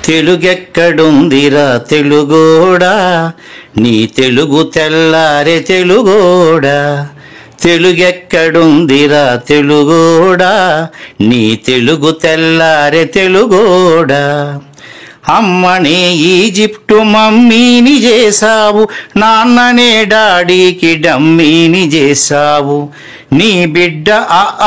తెలుగెక్కడుందిరా తెలుగోడా, నీ తెలుగు తెల్లారే తెలుగోడా. తెలుగెక్కడుందిరా తెలుగోడా, నీ తెలుగు తెల్లారే తెలుగోడా. అమ్మనే ఈజిప్టు మమ్మీని చేసావు, నాన్ననే డాడీకి డమ్మీని చేసావు. నీ బిడ్డ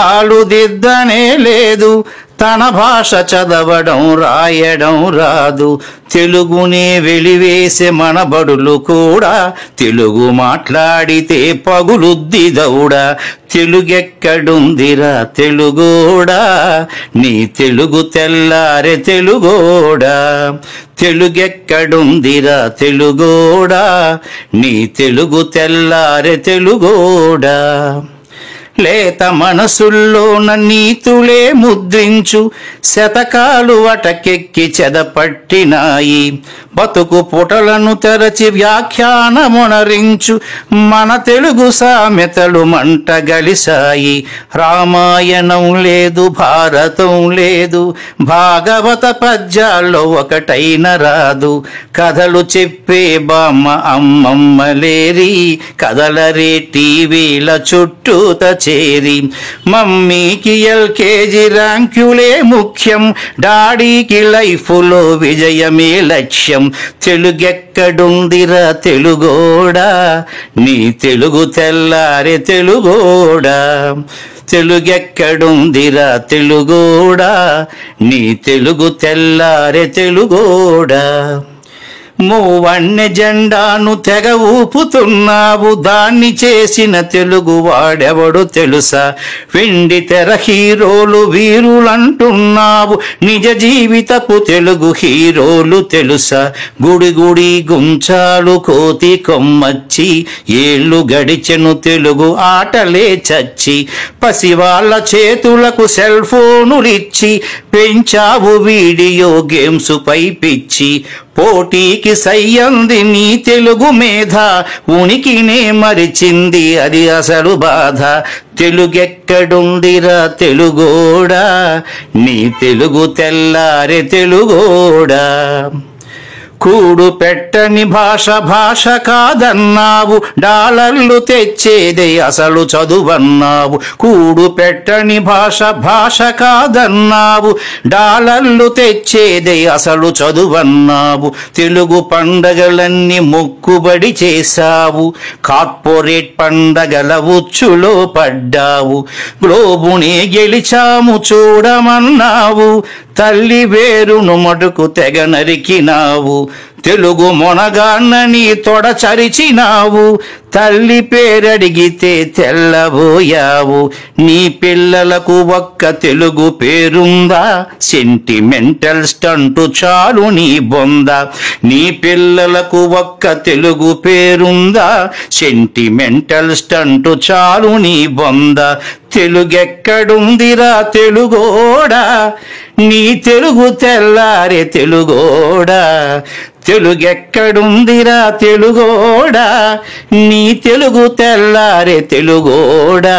ఆలు దిద్దనే లేదు, తన భాష చదవడం రాయడం రాదు. తెలుగునే వెలివేసే మన బడులు కూడా తెలుగు మాట్లాడితే పగులుద్ది దౌడా. తెలుగెక్కడుందిరా తెలుగోడా, నీ తెలుగు తెల్లారే తెలుగోడా. తెలుగెక్కడుందిరా తెలుగోడా, నీ తెలుగు తెల్లారే తెలుగోడా. లేత మనసుల్లోన నీతులే ముద్రించు, శతకాలు అటకెక్కి చెదపట్టినాయి. బతుకు పుటలను తెరచి వ్యాఖ్యానమునరించు, మన తెలుగు సామెతలు మంట గలిసాయి. రామాయణం లేదు, భారతం లేదు, భాగవత పద్యాల్లో ఒకటైన రాదు. కథలు చెప్పే బామ్మ అమ్మమ్మ లేరి, కథలరే టీవీల చుట్టూత చేరి. మమ్మీకి ఎల్కేజీ ర్యాంకులే ముఖ్యం, డాడీకి లైఫ్లో విజయమే లక్ష్యం. తెలుగెక్కడుందిరా తెలుగోడా, నీ తెలుగు తెల్లారే తెలుగోడా. తెలుగెక్కడుందిరా తెలుగోడా, నీ తెలుగు తెల్లారే తెలుగోడా. మూవన్నె జెండాను తెగ ఊపుతున్నావు, దాన్ని చేసిన తెలుగు వాడెవడు తెలుసా. వెండి తెర హీరోలు వీరులంటున్నావు, నిజ జీవితపు తెలుగు హీరోలు తెలుసా. గుడి గుడి గుంచాలు కోతి కొమ్మచ్చి, ఏళ్ళు గడిచెను తెలుగు ఆటలే చచ్చి. పసివాళ్ళ చేతులకు సెల్ ఫోనులిచ్చి, పెంచావు వీడియో గేమ్స్ పై పిచ్చి. పోటీకి సయ్యంది నీ తెలుగు మేధ, ఉనికినే మరిచింది అది అసలు బాధ. తెలుగెక్కడుందిరా తెలుగోడా, నీ తెలుగు తెల్లారే తెలుగోడా. కూడు పెట్టని భాష భాష కాదన్నావు, డాలర్లు తెచ్చేదే అసలు చదువన్నావు. కూడు పెట్టని భాష భాష కాదన్నావు, డాలర్లు తెచ్చేదే అసలు చదువన్నావు. తెలుగు పండగలన్నీ మొక్కుబడి చేశావు, కార్పొరేట్ పండగల ఉచ్చులో పడ్డావు. గ్లోబునే గెలిచాము చూడమన్నావు, తల్లి వేరును మటుకు తెగ నరికినావు. తెలుగు మొనగాన్నని తొడచరిచినావు, తల్లి పేరడిగితే తెల్లబోయావు. నీ పిల్లలకు ఒక్క తెలుగు పేరుందా, సెంటిమెంటల్ స్టంటు చాలు నీ బొంద. నీ పిల్లలకు ఒక్క తెలుగు పేరుందా, సెంటిమెంటల్ స్టంటు చాలు నీ బొంద. తెలుగెక్కడుందిరా తెలుగోడా, నీ తెలుగు తెల్లారే తెలుగోడా. తెలుగెక్కడుందిరా తెలుగోడా, నీ తెలుగు తెల్లారే తెలుగోడా.